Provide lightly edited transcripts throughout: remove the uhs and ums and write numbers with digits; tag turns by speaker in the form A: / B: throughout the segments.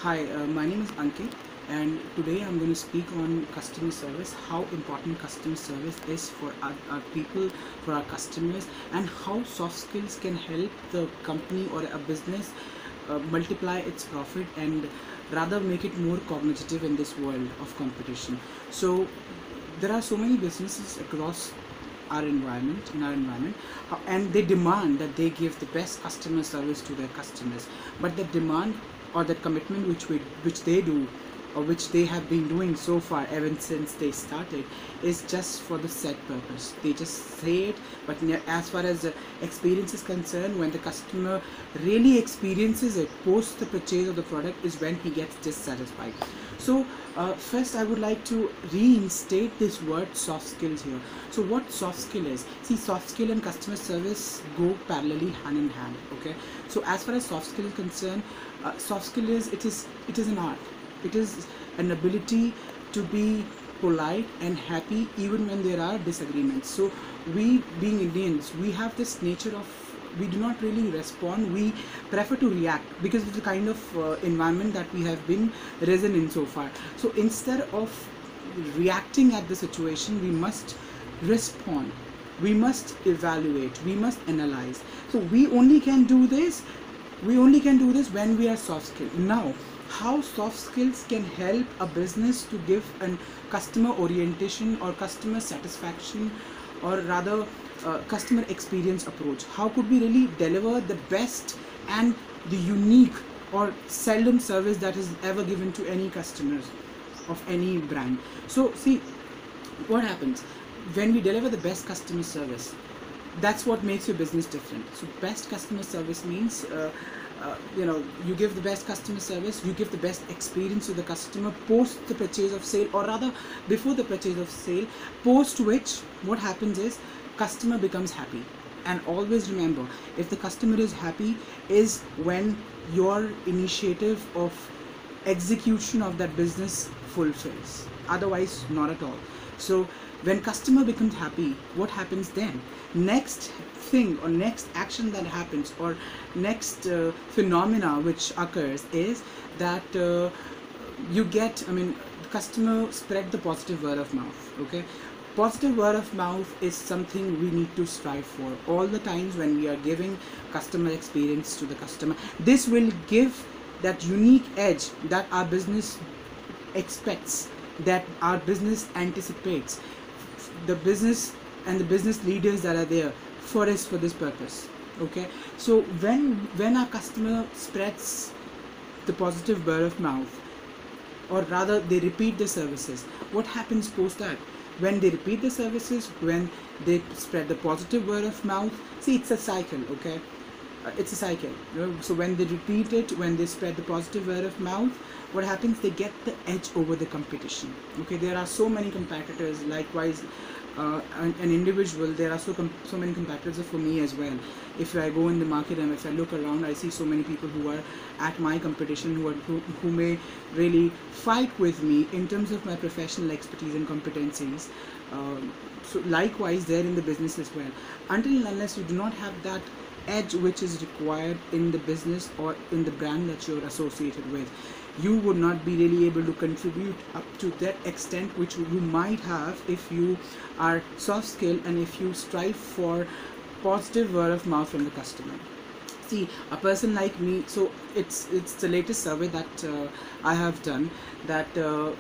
A: Hi, my name is Ankit, and today I'm going to speak on customer service, how important customer service is for our people, for our customers, and how soft skills can help the company or a business multiply its profit and rather make it more cognitive in this world of competition. So, there are so many businesses across in our environment, and they demand that they give the best customer service to their customers, but the demand or the commitment which they do, or which they have been doing so far ever since they started, is just for the set purpose. They just say it, but as far as the experience is concerned, when the customer really experiences it post the purchase of the product is when he gets dissatisfied. So first I would like to reinstate this word soft skills here. So what soft skill is? See, soft skill and customer service go parallelly, hand in hand. Okay, so as far as soft skill is concerned, soft skill is it is an art. It is an ability to be polite and happy even when there are disagreements. So we, being Indians, we have this nature of, we do not really respond, we prefer to react because of the kind of environment that we have been risen in so far. So instead of reacting at the situation, we must respond, we must evaluate, we must analyze. So we only can do this when we are soft skilled. Now, how soft skills can help a business to give a customer orientation or customer satisfaction, or rather customer experience approach? How could we really deliver the best and the unique or seldom service that is ever given to any customers of any brand? So see, what happens when we deliver the best customer service, that's what makes your business different. So best customer service means you give the best customer service, you give the best experience to the customer post the purchase of sale, or rather before the purchase of sale, post which what happens is customer becomes happy. And always remember, if the customer is happy is when your initiative of execution of that business fulfills, otherwise not at all. So when customer becomes happy, what happens then? Next thing or next action that happens, or next phenomena which occurs, is that the customer spread the positive word of mouth. Okay, positive word of mouth is something we need to strive for all the times when we are giving customer experience to the customer. This will give that unique edge that our business expects, that our business anticipates, the business and the business leaders that are there for this purpose. Okay, so when our customer spreads the positive word of mouth, or rather they repeat the services, what happens post that? When they repeat the services, when they spread the positive word of mouth, see, it's a cycle. Okay, it's a cycle, so when they repeat it, when they spread the positive word of mouth, what happens? They get the edge over the competition. Okay, there are so many competitors. Likewise, an individual, there are so many competitors for me as well. If I go in the market and if I look around, I see so many people who are at my competition, who may really fight with me in terms of my professional expertise and competencies. So likewise there in the business as well. Until and unless you do not have that edge which is required in the business or in the brand that you're associated with, you would not be really able to contribute up to that extent which you might have if you are soft skilled and if you strive for positive word of mouth from the customer. See, a person like me, so it's the latest survey that I have done, that a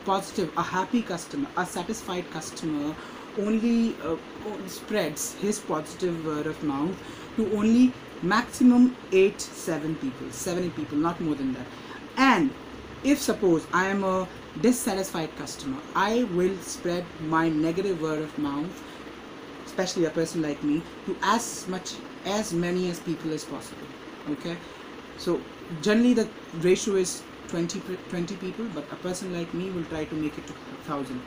A: positive, a happy customer, a satisfied customer only spreads his positive word of mouth to only maximum 7 people, not more than that. And if suppose I am a dissatisfied customer, I will spread my negative word of mouth, especially a person like me, to as many as people as possible. Okay, so generally the ratio is 20 people, but a person like me will try to make it to 1,000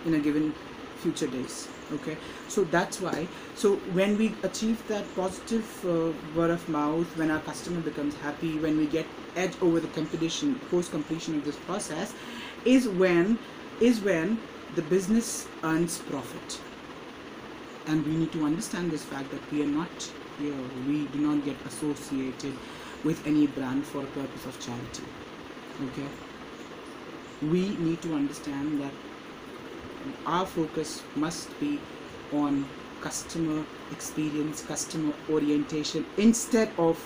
A: in a given future days. Okay, so that's why, so when we achieve that positive word of mouth, when our customer becomes happy, when we get edge over the competition post completion of this process, is when the business earns profit. And we need to understand this fact that we are not here, we do not get associated with any brand for a purpose of charity. Okay, we need to understand that our focus must be on customer experience, customer orientation, instead of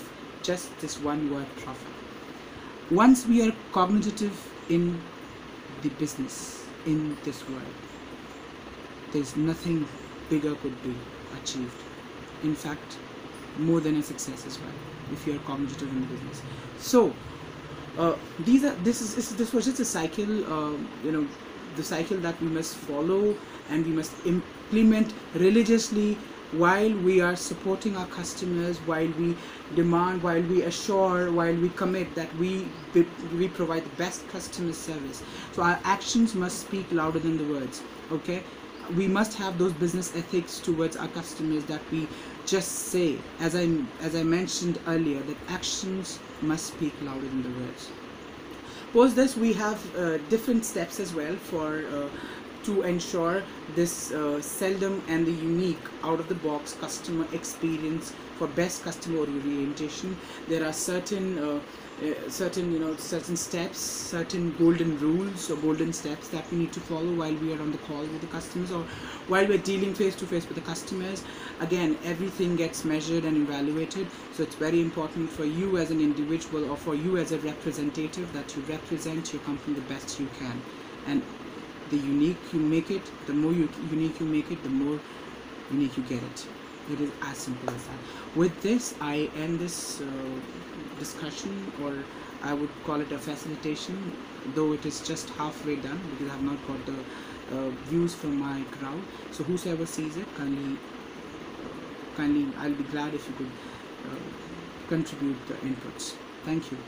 A: just this one word, profit. Once we are cognitive in the business, in this world, there's nothing bigger could be achieved. In fact, more than a success as well, if you are cognitive in business. So this was just a cycle, the cycle that we must follow and we must implement religiously, while we are supporting our customers, while we demand, while we assure, while we commit that we provide the best customer service. So our actions must speak louder than the words. Okay, we must have those business ethics towards our customers that we just say, as I mentioned earlier, that actions must speak louder than the words. Post this, we have different steps as well for to ensure this seldom and the unique out of the box customer experience for best customer orientation. There are certain certain steps, certain golden rules or golden steps that we need to follow while we are on the call with the customers, or while we're dealing face to face with the customers. Again, everything gets measured and evaluated, so it's very important for you as an individual or for you as a representative that you represent your company the best you can. And the unique you make it, the more unique you make it, the more unique you get it. It is as simple as that. With this, I end this discussion, or I would call it a facilitation, though it is just halfway done because I have not got the views from my crowd. So whosoever sees it, kindly, I'll be glad if you could contribute the inputs. Thank you.